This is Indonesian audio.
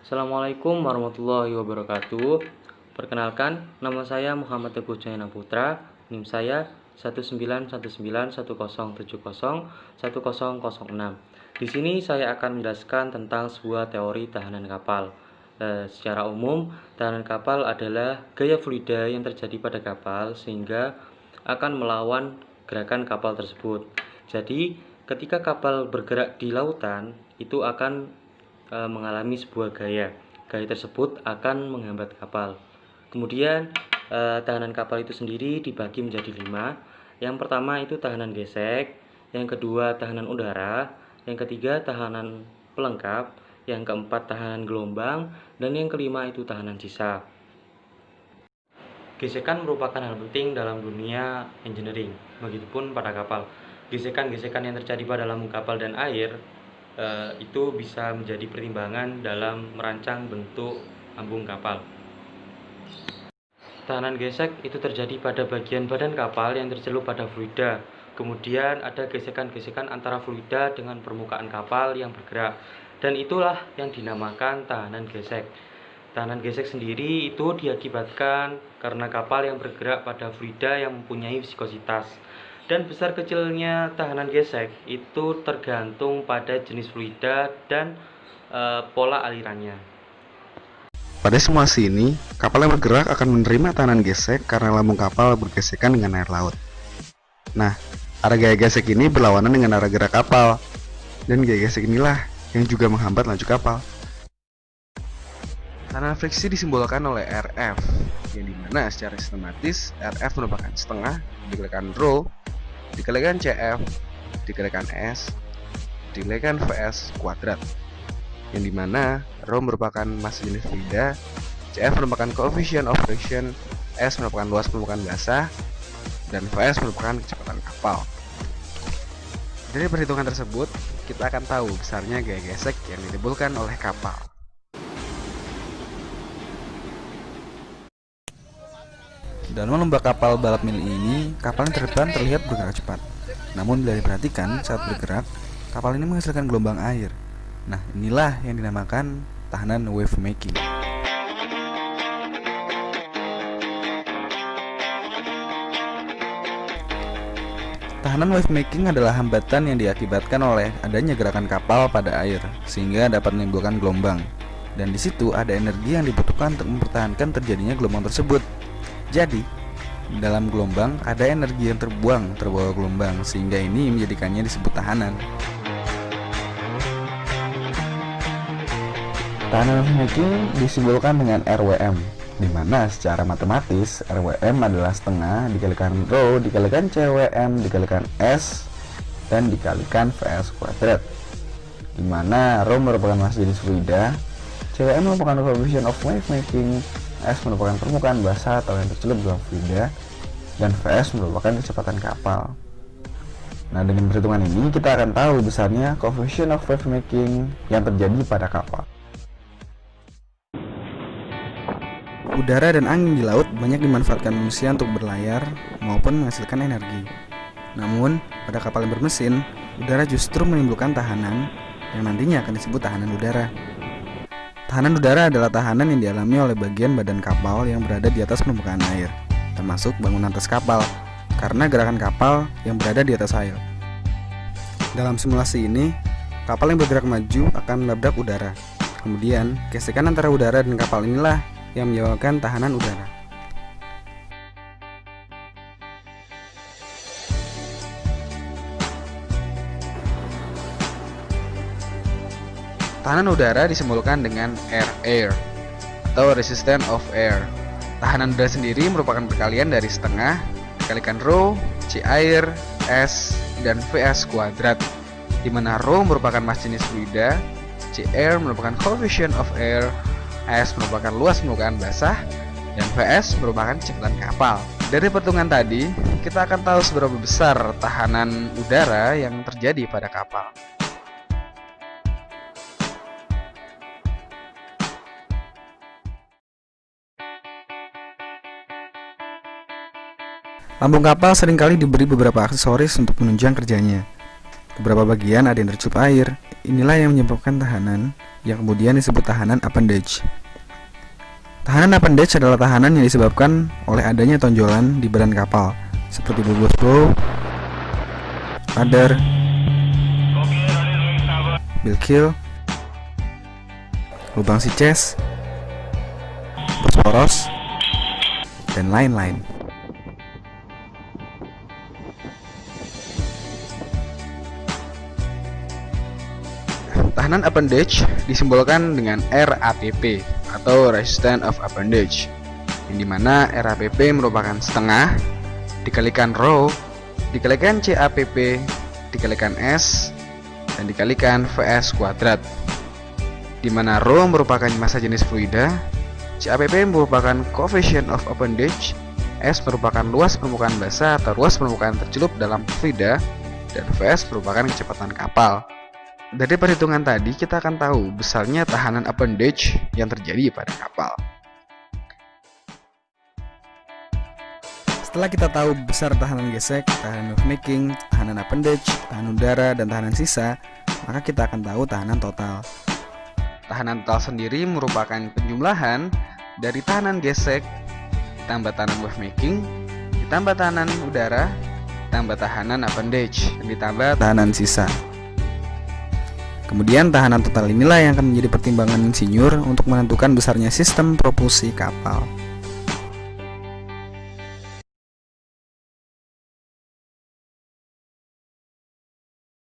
Assalamualaikum warahmatullahi wabarakatuh. Perkenalkan, nama saya Muhammad Teguh Jayana Putra. NIM saya 19191701006. Di sini saya akan menjelaskan tentang sebuah teori tahanan kapal. Secara umum, tahanan kapal adalah gaya fluida yang terjadi pada kapal sehingga akan melawan gerakan kapal tersebut. Jadi, ketika kapal bergerak di lautan, itu akan mengalami sebuah gaya. Gaya tersebut akan menghambat kapal. Kemudian tahanan kapal itu sendiri dibagi menjadi 5. Yang pertama itu tahanan gesek, yang kedua tahanan udara, yang ketiga tahanan pelengkap, yang keempat tahanan gelombang, dan yang kelima itu tahanan sisa. Gesekan merupakan hal penting dalam dunia engineering, begitupun pada kapal. Gesekan-gesekan yang terjadi pada lambung kapal dan air itu bisa menjadi pertimbangan dalam merancang bentuk lambung kapal. Tahanan gesek itu terjadi pada bagian badan kapal yang tercelup pada fluida. Kemudian ada gesekan-gesekan antara fluida dengan permukaan kapal yang bergerak. Dan itulah yang dinamakan tahanan gesek. Tahanan gesek sendiri itu diakibatkan karena kapal yang bergerak pada fluida yang mempunyai viskositas. Dan besar kecilnya tahanan gesek itu tergantung pada jenis fluida dan pola alirannya. Pada simulasi ini, kapal yang bergerak akan menerima tahanan gesek karena lambung kapal bergesekan dengan air laut. Nah, arah gaya gesek ini berlawanan dengan arah gerak kapal, dan gaya gesek inilah yang juga menghambat laju kapal. Tahanan friksi disimbolkan oleh Rf, yang dimana secara sistematis Rf merupakan setengah dikalikan ρ dikalikan Cf dikalikan S dikalikan Vs kuadrat, yang dimana ρ merupakan massa jenis fluida, Cf merupakan coefficient of friction, S merupakan luas permukaan basah, dan Vs merupakan kecepatan kapal. Dari perhitungan tersebut, kita akan tahu besarnya gaya gesek yang ditimbulkan oleh kapal. Dalam lomba kapal balap mini ini, kapal yang terdepan terlihat bergerak cepat. Namun bila diperhatikan saat bergerak, kapal ini menghasilkan gelombang air. Nah, inilah yang dinamakan tahanan wave making. Tahanan wave making adalah hambatan yang diakibatkan oleh adanya gerakan kapal pada air, sehingga dapat menimbulkan gelombang. Dan di situ ada energi yang dibutuhkan untuk mempertahankan terjadinya gelombang tersebut. Jadi, dalam gelombang ada energi yang terbawa gelombang, sehingga ini menjadikannya disebut tahanan. Tahanan wave making disimbolkan dengan RWM, di mana secara matematis RWM adalah setengah dikalikan ρ dikalikan CWM dikalikan S dan dikalikan Vs kuadrat, di mana ρ merupakan massa jenis fluida, CWM merupakan coefficient of wave making, S merupakan permukaan basah atau yang tercelup dalam fluida, dan Vs merupakan kecepatan kapal. Nah, dengan perhitungan ini kita akan tahu besarnya coefficient of wave making yang terjadi pada kapal. Udara dan angin di laut banyak dimanfaatkan manusia untuk berlayar maupun menghasilkan energi. Namun, pada kapal yang bermesin, udara justru menimbulkan tahanan yang nantinya akan disebut tahanan udara. Tahanan udara adalah tahanan yang dialami oleh bagian badan kapal yang berada di atas permukaan air, termasuk bangunan atas kapal, karena gerakan kapal yang berada di atas air. Dalam simulasi ini, kapal yang bergerak maju akan menabrak udara. Kemudian, gesekan antara udara dan kapal inilah yang menyebabkan tahanan udara. Tahanan udara disimbolkan dengan R-air atau resistance of air. Tahanan udara sendiri merupakan perkalian dari setengah dikalikan ρ, C air, S, dan Vs kuadrat, di mana ρ merupakan massa jenis fluida, C air merupakan coefficient of air, S merupakan luas permukaan basah, dan Vs merupakan kecepatan kapal. Dari perhitungan tadi, kita akan tahu seberapa besar tahanan udara yang terjadi pada kapal. Lambung kapal seringkali diberi beberapa aksesoris untuk menunjang kerjanya. Beberapa bagian ada yang tercelup air, inilah yang menyebabkan tahanan, yang kemudian disebut tahanan appendage. Tahanan appendage adalah tahanan yang disebabkan oleh adanya tonjolan di badan kapal, seperti bulbous bow, rudder, bilkil, lubang si chest, bosporos, dan lain-lain. Tahanan appendage disimbolkan dengan RAPP atau Resistance of Appendage, yang dimana RAPP merupakan setengah dikalikan rho dikalikan CAPP dikalikan S dan dikalikan VS kuadrat, dimana rho merupakan massa jenis fluida, CAPP merupakan coefficient of appendage, S merupakan luas permukaan basah atau luas permukaan tercelup dalam fluida, dan VS merupakan kecepatan kapal. Dari perhitungan tadi kita akan tahu besarnya tahanan appendage yang terjadi pada kapal. Setelah kita tahu besar tahanan gesek, tahanan wave making, tahanan appendage, tahanan udara, dan tahanan sisa, maka kita akan tahu tahanan total. Tahanan total sendiri merupakan penjumlahan dari tahanan gesek ditambah tahanan wave making, ditambah tahanan udara, ditambah tahanan appendage, dan ditambah Tahanan sisa. Kemudian tahanan total inilah yang akan menjadi pertimbangan insinyur untuk menentukan besarnya sistem propulsi kapal.